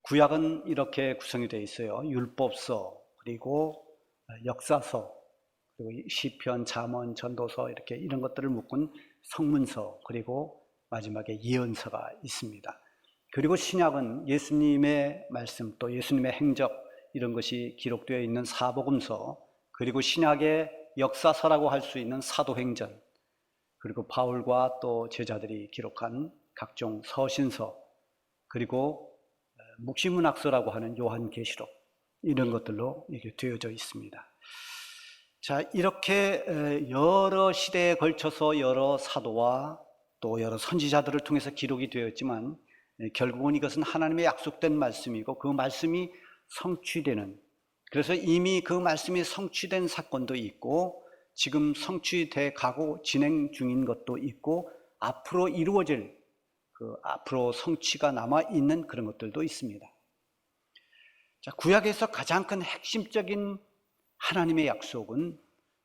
구약은 이렇게 구성이 되어 있어요. 율법서, 그리고 역사서, 그리고 시편, 잠언, 전도서 이렇게 이런 것들을 묶은 성문서, 그리고 마지막에 예언서가 있습니다. 그리고 신약은 예수님의 말씀, 또 예수님의 행적 이런 것이 기록되어 있는 사복음서, 그리고 신약의 역사서라고 할 수 있는 사도행전, 그리고 바울과 또 제자들이 기록한 각종 서신서, 그리고 묵시문학서라고 하는 요한계시록, 이런 것들로 이렇게 되어져 있습니다. 자, 이렇게 여러 시대에 걸쳐서 여러 사도와 또 여러 선지자들을 통해서 기록이 되었지만 결국은 이것은 하나님의 약속된 말씀이고 그 말씀이 성취되는, 그래서 이미 그 말씀이 성취된 사건도 있고 지금 성취돼 가고 진행 중인 것도 있고 앞으로 이루어질 앞으로 성취가 남아 있는 그런 것들도 있습니다. 자, 구약에서 가장 큰 핵심적인 하나님의 약속은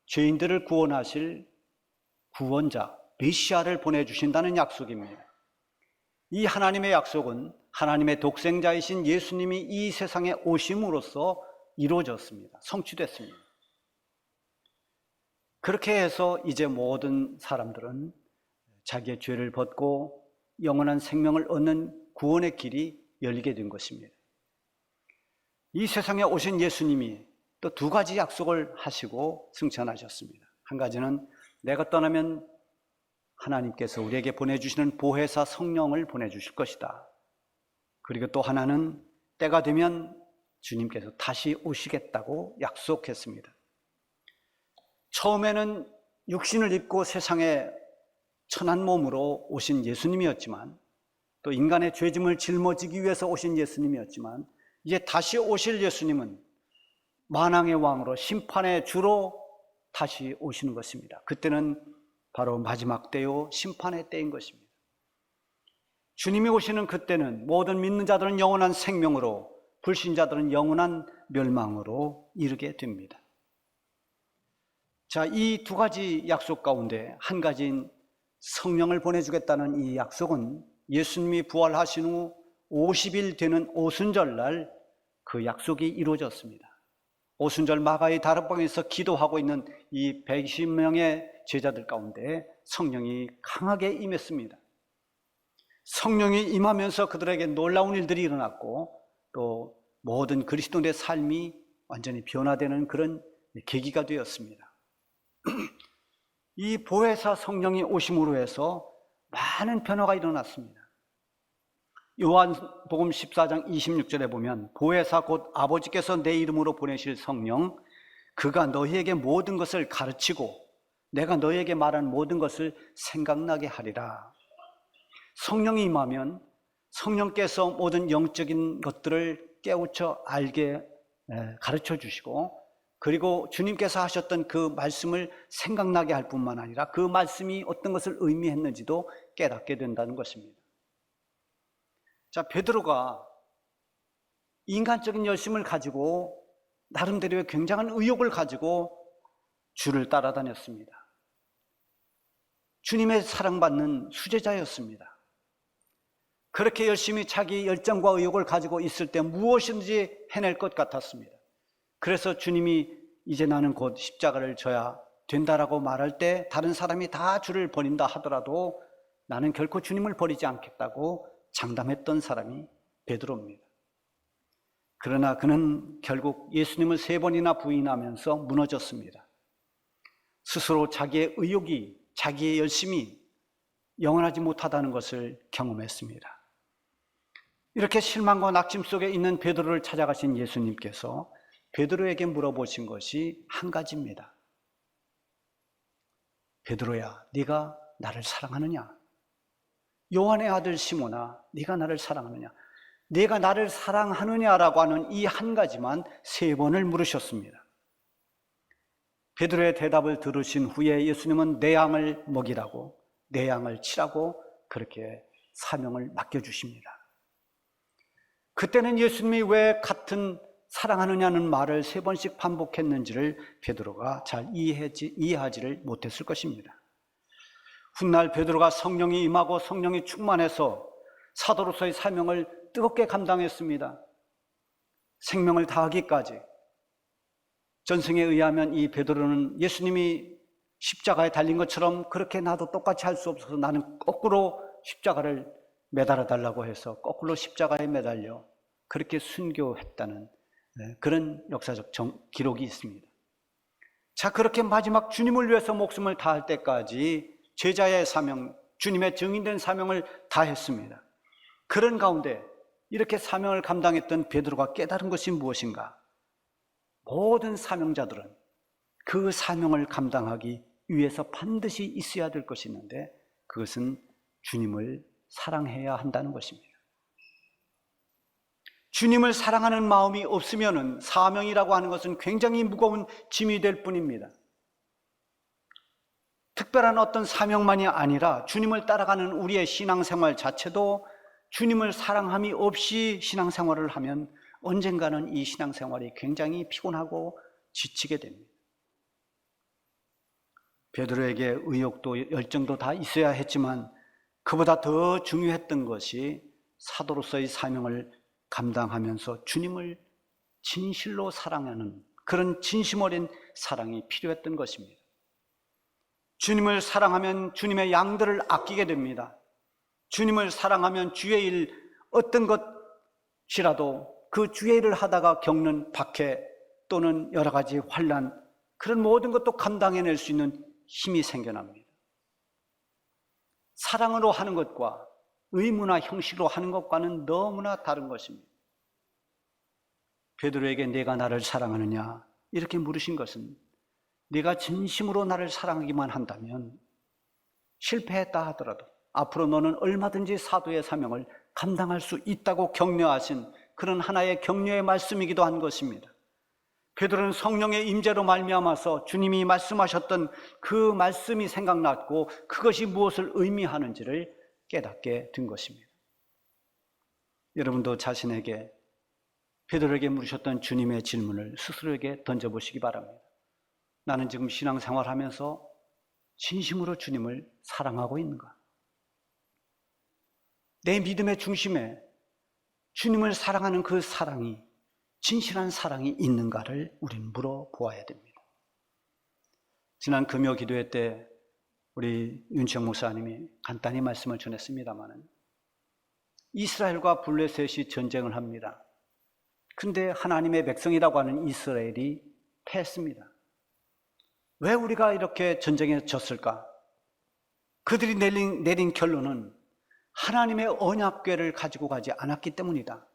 죄인들을 구원하실 구원자 메시아를 보내주신다는 약속입니다. 이 하나님의 약속은 하나님의 독생자이신 예수님이 이 세상에 오심으로써 이루어졌습니다. 성취됐습니다. 그렇게 해서 이제 모든 사람들은 자기의 죄를 벗고 영원한 생명을 얻는 구원의 길이 열리게 된 것입니다. 이 세상에 오신 예수님이 또 두 가지 약속을 하시고 승천하셨습니다. 한 가지는 내가 떠나면 하나님께서 우리에게 보내주시는 보혜사 성령을 보내주실 것이다. 그리고 또 하나는 때가 되면 주님께서 다시 오시겠다고 약속했습니다. 처음에는 육신을 입고 세상에 천한 몸으로 오신 예수님이었지만, 또 인간의 죄짐을 짊어지기 위해서 오신 예수님이었지만, 이제 다시 오실 예수님은 만왕의 왕으로 심판의 주로 다시 오시는 것입니다. 그때는 바로 마지막 때요 심판의 때인 것입니다. 주님이 오시는 그때는 모든 믿는 자들은 영원한 생명으로, 불신자들은 영원한 멸망으로 이르게 됩니다. 자, 이 두 가지 약속 가운데 한 가지인 성령을 보내주겠다는 이 약속은 예수님이 부활하신 후 50일 되는 오순절날 그 약속이 이루어졌습니다. 오순절 마가의 다락방에서 기도하고 있는 이 120명의 제자들 가운데 성령이 강하게 임했습니다. 성령이 임하면서 그들에게 놀라운 일들이 일어났고 또 모든 그리스도인의 삶이 완전히 변화되는 그런 계기가 되었습니다. 이 보혜사 성령이 오심으로 해서 많은 변화가 일어났습니다. 요한복음 14장 26절에 보면 보혜사 곧 아버지께서 내 이름으로 보내실 성령, 그가 너희에게 모든 것을 가르치고 내가 너희에게 말한 모든 것을 생각나게 하리라. 성령이 임하면 성령께서 모든 영적인 것들을 깨우쳐 알게 가르쳐 주시고, 그리고 주님께서 하셨던 그 말씀을 생각나게 할 뿐만 아니라 그 말씀이 어떤 것을 의미했는지도 깨닫게 된다는 것입니다. 자, 베드로가 인간적인 열심을 가지고 나름대로의 굉장한 의욕을 가지고 주를 따라다녔습니다. 주님의 사랑받는 수제자였습니다. 그렇게 열심히 자기 열정과 의욕을 가지고 있을 때 무엇인지 해낼 것 같았습니다. 그래서 주님이 이제 나는 곧 십자가를 져야 된다라고 말할 때 다른 사람이 다 주를 버린다 하더라도 나는 결코 주님을 버리지 않겠다고 장담했던 사람이 베드로입니다. 그러나 그는 결국 예수님을 3번이나 부인하면서 무너졌습니다. 스스로 자기의 의욕이, 자기의 열심이 영원하지 못하다는 것을 경험했습니다. 이렇게 실망과 낙심 속에 있는 베드로를 찾아가신 예수님께서 베드로에게 물어보신 것이 한 가지입니다. 베드로야, 네가 나를 사랑하느냐? 요한의 아들 시몬아, 네가 나를 사랑하느냐? 네가 나를 사랑하느냐라고 하는 이 한 가지만 3번을 물으셨습니다. 베드로의 대답을 들으신 후에 예수님은 내 양을 먹이라고, 내 양을 치라고 그렇게 사명을 맡겨주십니다. 그때는 예수님이 왜 같은 사랑하느냐는 말을 3번씩 반복했는지를 베드로가 잘 이해하지를 못했을 것입니다. 훗날 베드로가 성령이 임하고 성령이 충만해서 사도로서의 사명을 뜨겁게 감당했습니다. 생명을 다하기까지. 전승에 의하면 이 베드로는 예수님이 십자가에 달린 것처럼 그렇게 나도 똑같이 할 수 없어서 나는 거꾸로 십자가를 매달아 달라고 해서 거꾸로 십자가에 매달려 그렇게 순교했다는 그런 역사적 기록이 있습니다. 자, 그렇게 마지막 주님을 위해서 목숨을 다할 때까지 제자의 사명, 주님의 증인된 사명을 다했습니다. 그런 가운데 이렇게 사명을 감당했던 베드로가 깨달은 것이 무엇인가? 모든 사명자들은 그 사명을 감당하기 위해서 반드시 있어야 될 것이 있는데 그것은 주님을 사랑해야 한다는 것입니다. 주님을 사랑하는 마음이 없으면 사명이라고 하는 것은 굉장히 무거운 짐이 될 뿐입니다. 특별한 어떤 사명만이 아니라 주님을 따라가는 우리의 신앙생활 자체도 주님을 사랑함이 없이 신앙생활을 하면 언젠가는 이 신앙생활이 굉장히 피곤하고 지치게 됩니다. 베드로에게 의욕도 열정도 다 있어야 했지만 그보다 더 중요했던 것이 사도로서의 사명을 감당하면서 주님을 진실로 사랑하는 그런 진심 어린 사랑이 필요했던 것입니다. 주님을 사랑하면 주님의 양들을 아끼게 됩니다. 주님을 사랑하면 주의 일 어떤 것이라도 그 주의 일을 하다가 겪는 박해 또는 여러 가지 환난 그런 모든 것도 감당해낼 수 있는 힘이 생겨납니다. 사랑으로 하는 것과 의무나 형식으로 하는 것과는 너무나 다른 것입니다. 베드로에게 내가 나를 사랑하느냐 이렇게 물으신 것은 네가 진심으로 나를 사랑하기만 한다면 실패했다 하더라도 앞으로 너는 얼마든지 사도의 사명을 감당할 수 있다고 격려하신 그런 하나의 격려의 말씀이기도 한 것입니다. 베드로는 성령의 임재로 말미암아서 주님이 말씀하셨던 그 말씀이 생각났고 그것이 무엇을 의미하는지를 깨닫게 된 것입니다. 여러분도 자신에게 베드로에게 물으셨던 주님의 질문을 스스로에게 던져보시기 바랍니다. 나는 지금 신앙생활하면서 진심으로 주님을 사랑하고 있는가? 내 믿음의 중심에 주님을 사랑하는 그 사랑이 진실한 사랑이 있는가를 우리는 물어보아야 됩니다. 지난 금요 기도회 때 우리 윤치영 목사님이 간단히 말씀을 전했습니다만 이스라엘과 블레셋이 전쟁을 합니다. 근데 하나님의 백성이라고 하는 이스라엘이 패했습니다. 왜 우리가 이렇게 전쟁에 졌을까? 그들이 내린 결론은 하나님의 언약궤를 가지고 가지 않았기 때문이다.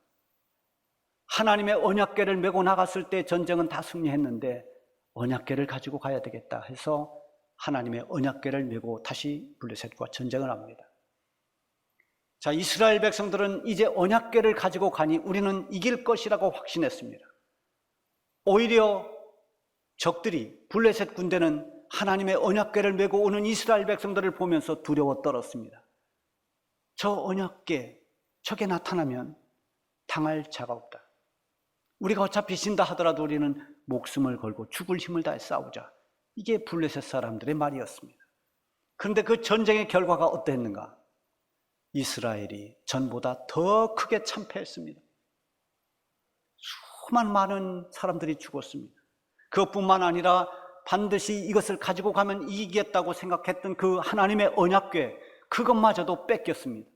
하나님의 언약궤를 메고 나갔을 때 전쟁은 다 승리했는데 언약궤를 가지고 가야 되겠다 해서 하나님의 언약궤를 메고 다시 블레셋과 전쟁을 합니다. 자, 이스라엘 백성들은 이제 언약궤를 가지고 가니 우리는 이길 것이라고 확신했습니다. 오히려 적들이 블레셋 군대는 하나님의 언약궤를 메고 오는 이스라엘 백성들을 보면서 두려워 떨었습니다. 저 언약궤, 저게 나타나면 당할 자가 없다. 우리가 어차피 진다 하더라도 우리는 목숨을 걸고 죽을 힘을 다해 싸우자. 이게 블레셋 사람들의 말이었습니다. 그런데 그 전쟁의 결과가 어땠는가? 이스라엘이 전보다 더 크게 참패했습니다. 수만 많은 사람들이 죽었습니다. 그것뿐만 아니라 반드시 이것을 가지고 가면 이기겠다고 생각했던 그 하나님의 언약궤, 그것마저도 뺏겼습니다.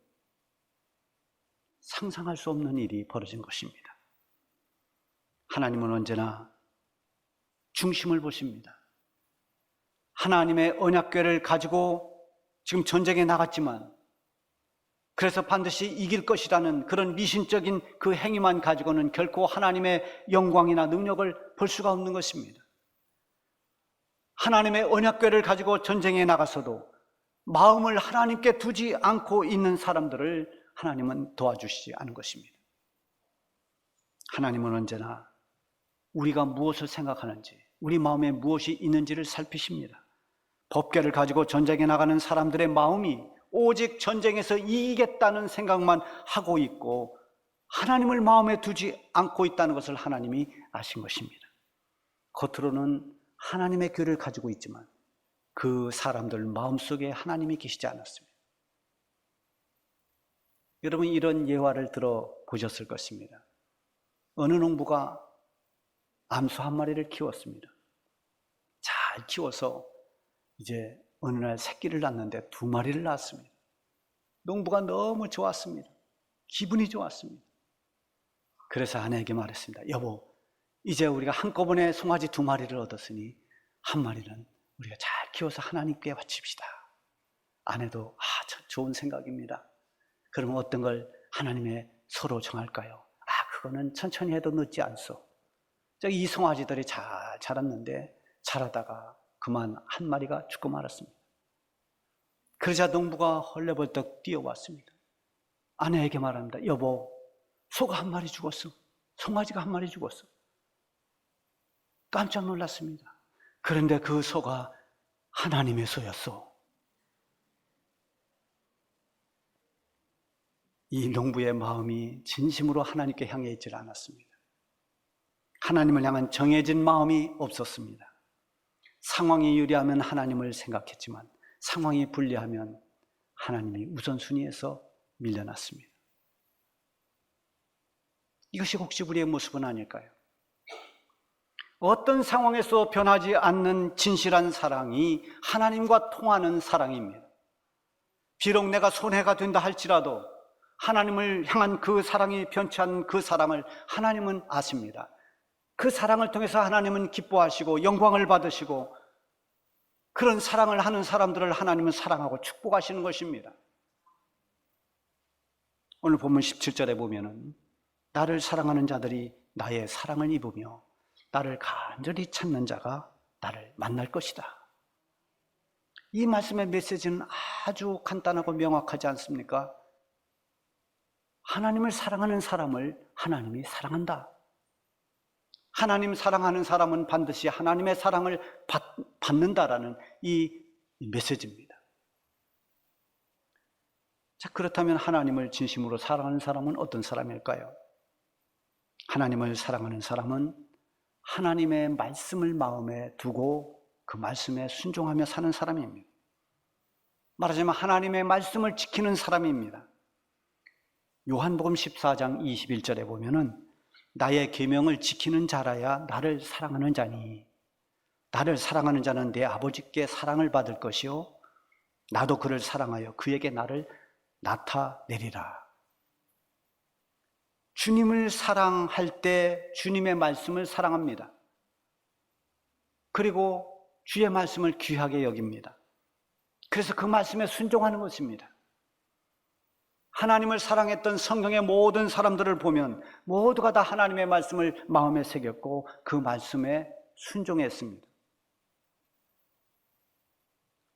상상할 수 없는 일이 벌어진 것입니다. 하나님은 언제나 중심을 보십니다. 하나님의 언약궤를 가지고 지금 전쟁에 나갔지만 그래서 반드시 이길 것이라는 그런 미신적인 그 행위만 가지고는 결코 하나님의 영광이나 능력을 볼 수가 없는 것입니다. 하나님의 언약궤를 가지고 전쟁에 나가서도 마음을 하나님께 두지 않고 있는 사람들을 하나님은 도와주시지 않은 것입니다. 하나님은 언제나 우리가 무엇을 생각하는지, 우리 마음에 무엇이 있는지를 살피십니다. 법궤를 가지고 전쟁에 나가는 사람들의 마음이 오직 전쟁에서 이기겠다는 생각만 하고 있고 하나님을 마음에 두지 않고 있다는 것을 하나님이 아신 것입니다. 겉으로는 하나님의 궤를 가지고 있지만 그 사람들 마음속에 하나님이 계시지 않았습니다. 여러분, 이런 예화를 들어보셨을 것입니다. 어느 농부가 암소 한 마리를 키웠습니다. 잘 키워서 이제 어느 날 새끼를 낳는데 2마리를 낳았습니다. 농부가 너무 좋았습니다. 기분이 좋았습니다. 그래서 아내에게 말했습니다. 여보, 이제 우리가 한꺼번에 송아지 2마리를 얻었으니 1마리는 우리가 잘 키워서 하나님께 바칩시다. 아내도 참 좋은 생각입니다. 그러면 어떤 걸 하나님의 서로 정할까요? 그거는 천천히 해도 늦지 않소. 이 송아지들이 잘 자랐는데 자라다가 그만 1마리가 죽고 말았습니다. 그러자 농부가 헐레벌떡 뛰어왔습니다. 아내에게 말합니다. 여보, 소가 1마리 죽었어. 송아지가 1마리 죽었어. 깜짝 놀랐습니다. 그런데 그 소가 하나님의 소였어. 이 농부의 마음이 진심으로 하나님께 향해 있지 않았습니다. 하나님을 향한 정해진 마음이 없었습니다. 상황이 유리하면 하나님을 생각했지만 상황이 불리하면 하나님이 우선순위에서 밀려났습니다. 이것이 혹시 우리의 모습은 아닐까요? 어떤 상황에서 변하지 않는 진실한 사랑이 하나님과 통하는 사랑입니다. 비록 내가 손해가 된다 할지라도 하나님을 향한 그 사랑이 변치 않은 그 사랑을 하나님은 아십니다. 그 사랑을 통해서 하나님은 기뻐하시고 영광을 받으시고 그런 사랑을 하는 사람들을 하나님은 사랑하고 축복하시는 것입니다. 오늘 본문 17절에 보면은 나를 사랑하는 자들이 나의 사랑을 입으며 나를 간절히 찾는 자가 나를 만날 것이다. 이 말씀의 메시지는 아주 간단하고 명확하지 않습니까? 하나님을 사랑하는 사람을 하나님이 사랑한다. 하나님 사랑하는 사람은 반드시 하나님의 사랑을 받는다라는 이 메시지입니다. 자, 그렇다면 하나님을 진심으로 사랑하는 사람은 어떤 사람일까요? 하나님을 사랑하는 사람은 하나님의 말씀을 마음에 두고 그 말씀에 순종하며 사는 사람입니다. 말하자면 하나님의 말씀을 지키는 사람입니다. 요한복음 14장 21절에 보면은 나의 계명을 지키는 자라야 나를 사랑하는 자니 나를 사랑하는 자는 내 아버지께 사랑을 받을 것이요 나도 그를 사랑하여 그에게 나를 나타내리라. 주님을 사랑할 때 주님의 말씀을 사랑합니다. 그리고 주의 말씀을 귀하게 여깁니다. 그래서 그 말씀에 순종하는 것입니다. 하나님을 사랑했던 성경의 모든 사람들을 보면 모두가 다 하나님의 말씀을 마음에 새겼고 그 말씀에 순종했습니다.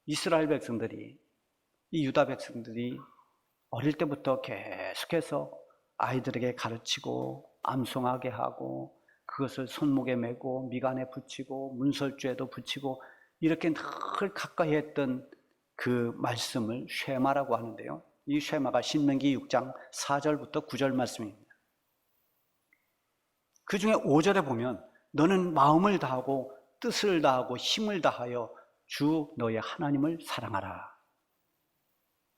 이스라엘 백성들이, 이 유다 백성들이 어릴 때부터 계속해서 아이들에게 가르치고 암송하게 하고 그것을 손목에 메고 미간에 붙이고 문설주에도 붙이고 이렇게 늘 가까이 했던 그 말씀을 쉐마라고 하는데요. 이 쉐마가 신명기 6장 4절부터 9절 말씀입니다. 그 중에 5절에 보면 너는 마음을 다하고 뜻을 다하고 힘을 다하여 주 너의 하나님을 사랑하라.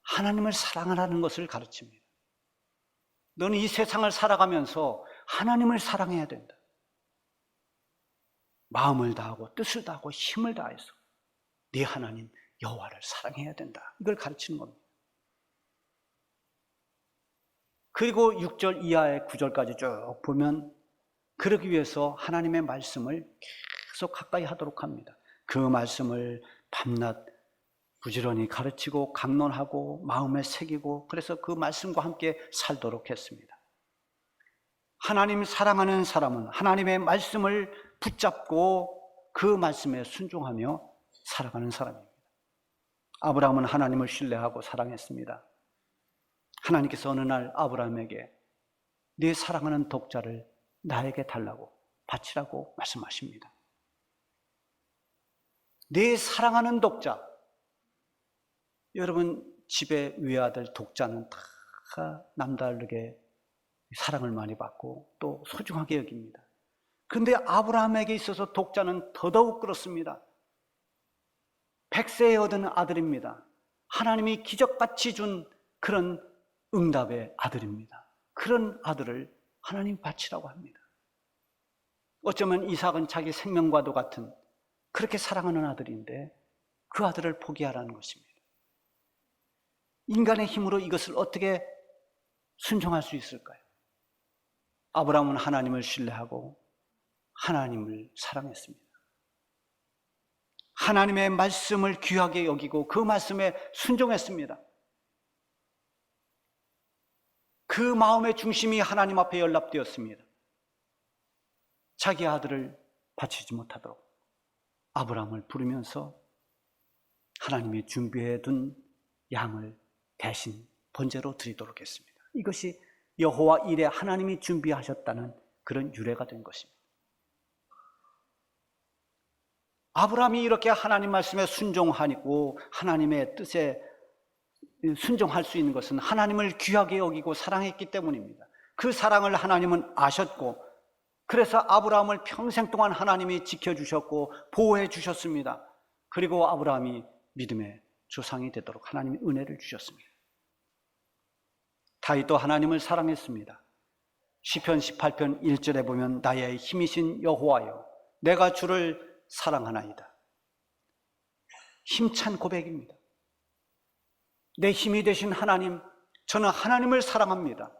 하나님을 사랑하라는 것을 가르칩니다. 너는 이 세상을 살아가면서 하나님을 사랑해야 된다. 마음을 다하고 뜻을 다하고 힘을 다해서 네 하나님 여호와를 사랑해야 된다. 이걸 가르치는 겁니다. 그리고 6절 이하의 9절까지 쭉 보면 그러기 위해서 하나님의 말씀을 계속 가까이 하도록 합니다. 그 말씀을 밤낮 부지런히 가르치고 강론하고 마음에 새기고 그래서 그 말씀과 함께 살도록 했습니다. 하나님 사랑하는 사람은 하나님의 말씀을 붙잡고 그 말씀에 순종하며 살아가는 사람입니다. 아브라함은 하나님을 신뢰하고 사랑했습니다. 하나님께서 어느 날 아브라함에게 네 사랑하는 독자를 나에게 달라고 바치라고 말씀하십니다. 네 사랑하는 독자, 여러분 집에 외아들 독자는 다 남다르게 사랑을 많이 받고 또 소중하게 여깁니다. 그런데 아브라함에게 있어서 독자는 더더욱 그렇습니다. 100세에 얻은 아들입니다. 하나님이 기적같이 준 그런 응답의 아들입니다. 그런 아들을 하나님 바치라고 합니다. 어쩌면 이삭은 자기 생명과도 같은 그렇게 사랑하는 아들인데 그 아들을 포기하라는 것입니다. 인간의 힘으로 이것을 어떻게 순종할 수 있을까요? 아브라함은 하나님을 신뢰하고 하나님을 사랑했습니다. 하나님의 말씀을 귀하게 여기고 그 말씀에 순종했습니다. 그 마음의 중심이 하나님 앞에 연락되었습니다. 자기 아들을 바치지 못하도록 아브라함을 부르면서 하나님이 준비해 둔 양을 대신 번제로 드리도록 했습니다. 이것이 여호와 일에 하나님이 준비하셨다는 그런 유래가 된 것입니다. 아브라함이 이렇게 하나님 말씀에 순종하고 하나님의 뜻에 순종할 수 있는 것은 하나님을 귀하게 여기고 사랑했기 때문입니다. 그 사랑을 하나님은 아셨고 그래서 아브라함을 평생 동안 하나님이 지켜주셨고 보호해 주셨습니다. 그리고 아브라함이 믿음의 조상이 되도록 하나님이 은혜를 주셨습니다. 다윗도 하나님을 사랑했습니다. 시편 18편 1절에 보면 나의 힘이신 여호와여 내가 주를 사랑하나이다. 힘찬 고백입니다. 내 힘이 되신 하나님, 저는 하나님을 사랑합니다.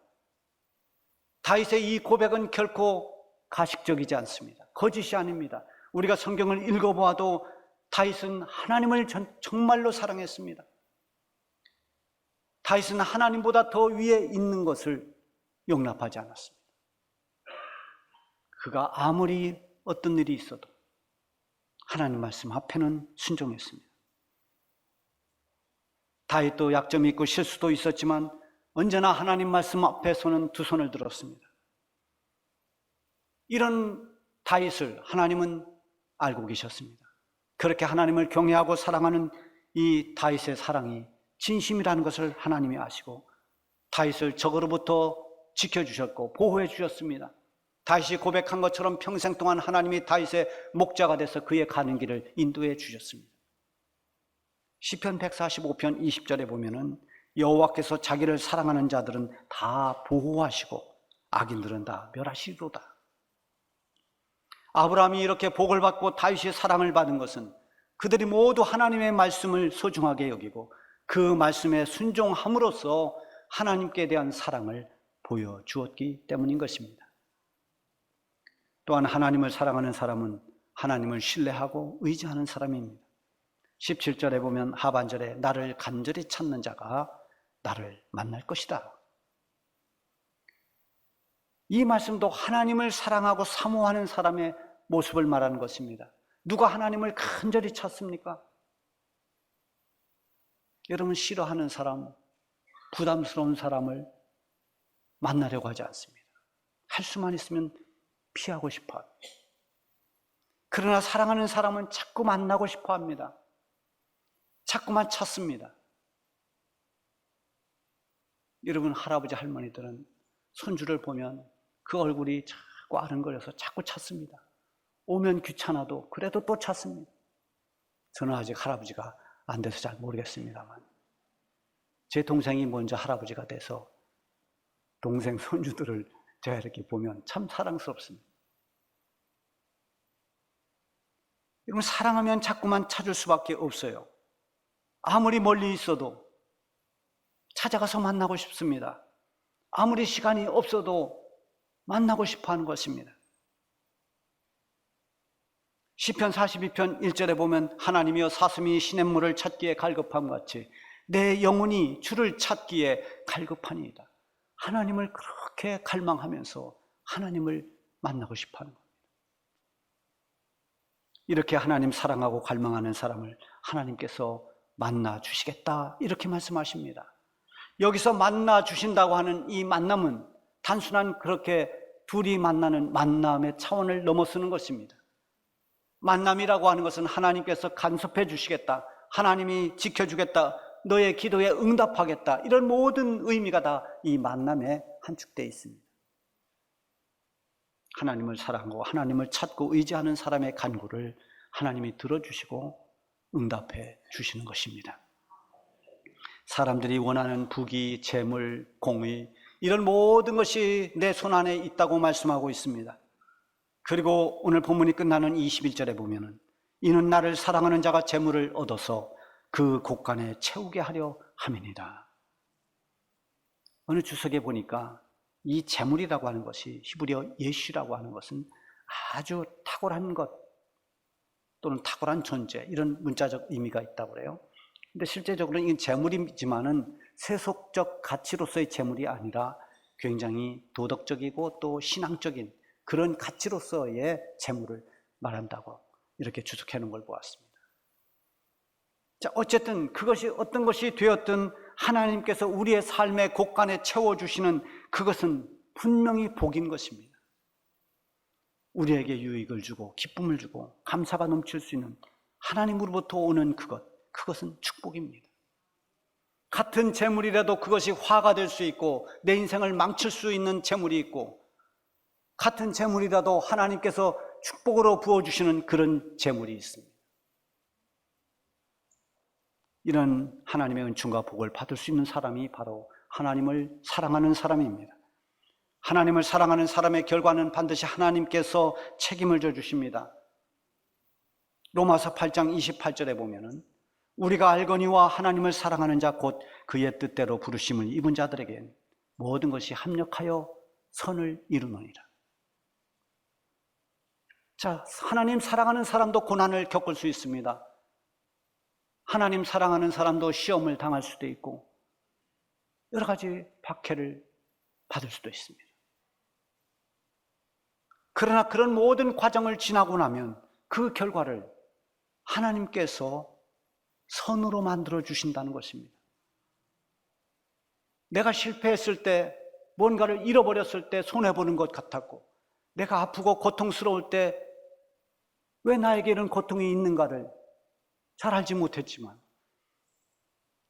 다윗의 이 고백은 결코 가식적이지 않습니다. 거짓이 아닙니다. 우리가 성경을 읽어보아도 다윗은 하나님을 정말로 사랑했습니다. 다윗은 하나님보다 더 위에 있는 것을 용납하지 않았습니다. 그가 아무리 어떤 일이 있어도 하나님 말씀 앞에는 순종했습니다. 다윗도 약점이 있고 실수도 있었지만 언제나 하나님 말씀 앞에서는 두 손을 들었습니다. 이런 다윗을 하나님은 알고 계셨습니다. 그렇게 하나님을 경외하고 사랑하는 이 다윗의 사랑이 진심이라는 것을 하나님이 아시고 다윗을 적으로부터 지켜주셨고 보호해 주셨습니다. 다윗이 고백한 것처럼 평생 동안 하나님이 다윗의 목자가 돼서 그의 가는 길을 인도해 주셨습니다. 시편 145편 20절에 보면은 여호와께서 자기를 사랑하는 자들은 다 보호하시고 악인들은 다 멸하시리로다. 아브라함이 이렇게 복을 받고 다윗이 사랑을 받은 것은 그들이 모두 하나님의 말씀을 소중하게 여기고 그 말씀에 순종함으로써 하나님께 대한 사랑을 보여주었기 때문인 것입니다. 또한 하나님을 사랑하는 사람은 하나님을 신뢰하고 의지하는 사람입니다. 17절에 보면 하반절에 나를 간절히 찾는 자가 나를 만날 것이다. 이 말씀도 하나님을 사랑하고 사모하는 사람의 모습을 말하는 것입니다. 누가 하나님을 간절히 찾습니까? 여러분, 싫어하는 사람, 부담스러운 사람을 만나려고 하지 않습니다. 할 수만 있으면 피하고 싶어 합니다. 그러나 사랑하는 사람은 자꾸 만나고 싶어 합니다. 자꾸만 찾습니다. 여러분, 할아버지 할머니들은 손주를 보면 그 얼굴이 자꾸 아른거려서 자꾸 찾습니다. 오면 귀찮아도 그래도 또 찾습니다. 저는 아직 할아버지가 안 돼서 잘 모르겠습니다만 제 동생이 먼저 할아버지가 돼서 동생 손주들을 제가 이렇게 보면 참 사랑스럽습니다. 여러분, 사랑하면 자꾸만 찾을 수밖에 없어요. 아무리 멀리 있어도 찾아가서 만나고 싶습니다. 아무리 시간이 없어도 만나고 싶어 하는 것입니다. 시편 42편 1절에 보면 하나님이여 사슴이 시냇물을 찾기에 갈급함 같이 내 영혼이 주를 찾기에 갈급하니이다. 하나님을 그렇게 갈망하면서 하나님을 만나고 싶어 하는 겁니다. 이렇게 하나님 사랑하고 갈망하는 사람을 하나님께서 만나 주시겠다 이렇게 말씀하십니다. 여기서 만나 주신다고 하는 이 만남은 단순한 그렇게 둘이 만나는 만남의 차원을 넘어서는 것입니다. 만남이라고 하는 것은 하나님께서 간섭해 주시겠다, 하나님이 지켜주겠다, 너의 기도에 응답하겠다, 이런 모든 의미가 다 이 만남에 함축되어 있습니다. 하나님을 사랑하고 하나님을 찾고 의지하는 사람의 간구를 하나님이 들어주시고 응답해 주시는 것입니다. 사람들이 원하는 부귀, 재물, 공의, 이런 모든 것이 내 손 안에 있다고 말씀하고 있습니다. 그리고 오늘 본문이 끝나는 21절에 보면은 이는 나를 사랑하는 자가 재물을 얻어서 그 곳간에 채우게 하려 함이니라. 어느 주석에 보니까 이 재물이라고 하는 것이, 히브리어 예시라고 하는 것은 아주 탁월한 것 또는 탁월한 존재, 이런 문자적 의미가 있다고 그래요. 근데 실제적으로는 이건 재물이지만은 세속적 가치로서의 재물이 아니라 굉장히 도덕적이고 또 신앙적인 그런 가치로서의 재물을 말한다고 이렇게 주석해 놓은 걸 보았습니다. 자, 어쨌든 그것이 어떤 것이 되었든 하나님께서 우리의 삶의 곳간에 채워주시는 그것은 분명히 복인 것입니다. 우리에게 유익을 주고 기쁨을 주고 감사가 넘칠 수 있는 하나님으로부터 오는 그것은 축복입니다. 같은 재물이라도 그것이 화가 될 수 있고 내 인생을 망칠 수 있는 재물이 있고, 같은 재물이라도 하나님께서 축복으로 부어주시는 그런 재물이 있습니다. 이런 하나님의 은총과 복을 받을 수 있는 사람이 바로 하나님을 사랑하는 사람입니다. 하나님을 사랑하는 사람의 결과는 반드시 하나님께서 책임을 져주십니다. 로마서 8장 28절에 보면은 우리가 알거니와 하나님을 사랑하는 자 곧 그의 뜻대로 부르심을 입은 자들에겐 모든 것이 합력하여 선을 이루느니라. 자, 하나님 사랑하는 사람도 고난을 겪을 수 있습니다. 하나님 사랑하는 사람도 시험을 당할 수도 있고 여러 가지 박해를 받을 수도 있습니다. 그러나 그런 모든 과정을 지나고 나면 그 결과를 하나님께서 선으로 만들어 주신다는 것입니다. 내가 실패했을 때, 뭔가를 잃어버렸을 때 손해보는 것 같았고, 내가 아프고 고통스러울 때 왜 나에게 이런 고통이 있는가를 잘 알지 못했지만,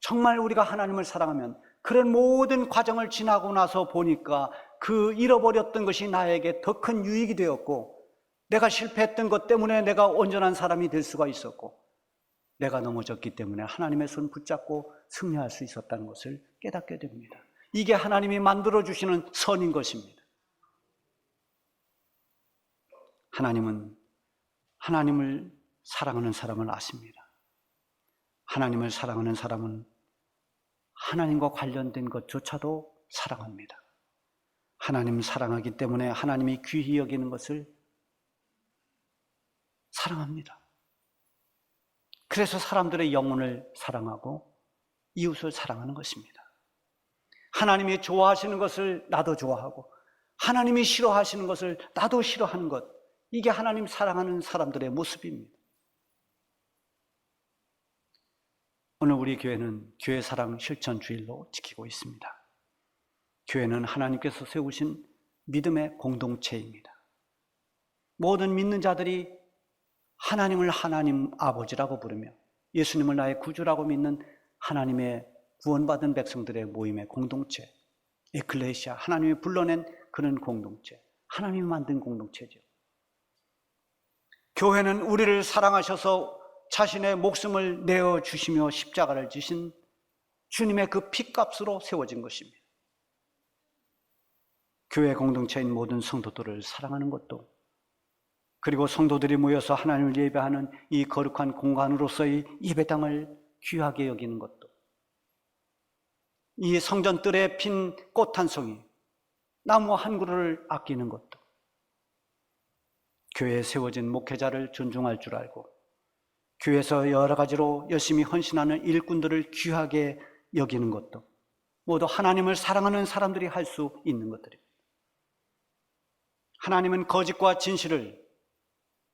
정말 우리가 하나님을 사랑하면 그런 모든 과정을 지나고 나서 보니까 그 잃어버렸던 것이 나에게 더 큰 유익이 되었고, 내가 실패했던 것 때문에 내가 온전한 사람이 될 수가 있었고, 내가 넘어졌기 때문에 하나님의 손 붙잡고 승리할 수 있었다는 것을 깨닫게 됩니다. 이게 하나님이 만들어주시는 선인 것입니다. 하나님은 하나님을 사랑하는 사람을 아십니다. 하나님을 사랑하는 사람은 하나님과 관련된 것조차도 사랑합니다. 하나님 사랑하기 때문에 하나님이 귀히 여기는 것을 사랑합니다. 그래서 사람들의 영혼을 사랑하고 이웃을 사랑하는 것입니다. 하나님이 좋아하시는 것을 나도 좋아하고 하나님이 싫어하시는 것을 나도 싫어하는 것, 이게 하나님 사랑하는 사람들의 모습입니다. 오늘 우리 교회는 교회 사랑 실천 주일로 지키고 있습니다. 교회는 하나님께서 세우신 믿음의 공동체입니다. 모든 믿는 자들이 하나님을 하나님 아버지라고 부르며 예수님을 나의 구주라고 믿는 하나님의 구원받은 백성들의 모임의 공동체, 에클레시아, 하나님이 불러낸 그런 공동체, 하나님이 만든 공동체죠. 교회는 우리를 사랑하셔서 자신의 목숨을 내어주시며 십자가를 지신 주님의 그 피값으로 세워진 것입니다. 교회 공동체인 모든 성도들을 사랑하는 것도, 그리고 성도들이 모여서 하나님을 예배하는 이 거룩한 공간으로서의 예배당을 귀하게 여기는 것도, 이 성전 뜰에 핀 꽃 한 송이, 나무 한 그루를 아끼는 것도, 교회에 세워진 목회자를 존중할 줄 알고 교회에서 여러 가지로 열심히 헌신하는 일꾼들을 귀하게 여기는 것도 모두 하나님을 사랑하는 사람들이 할 수 있는 것들입니다. 하나님은 거짓과 진실을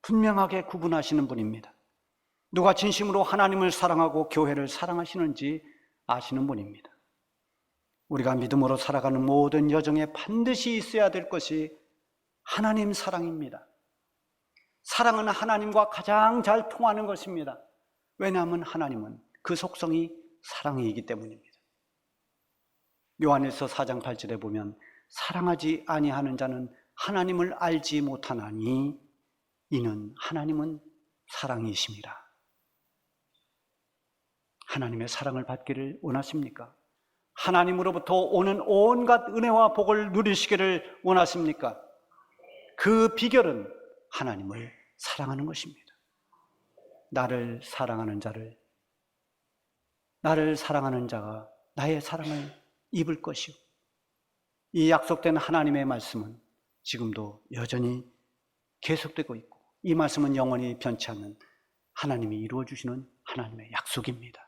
분명하게 구분하시는 분입니다. 누가 진심으로 하나님을 사랑하고 교회를 사랑하시는지 아시는 분입니다. 우리가 믿음으로 살아가는 모든 여정에 반드시 있어야 될 것이 하나님 사랑입니다. 사랑은 하나님과 가장 잘 통하는 것입니다. 왜냐하면 하나님은 그 속성이 사랑이기 때문입니다. 요한일서 4장 8절에 보면 사랑하지 아니하는 자는 하나님을 알지 못하나니 이는 하나님은 사랑이심이라. 하나님의 사랑을 받기를 원하십니까? 하나님으로부터 오는 온갖 은혜와 복을 누리시기를 원하십니까? 그 비결은 하나님을 사랑하는 것입니다. 나를 사랑하는 자가 나의 사랑을 입을 것이요. 이 약속된 하나님의 말씀은 지금도 여전히 계속되고 있고, 이 말씀은 영원히 변치 않는 하나님이 이루어 주시는 하나님의 약속입니다.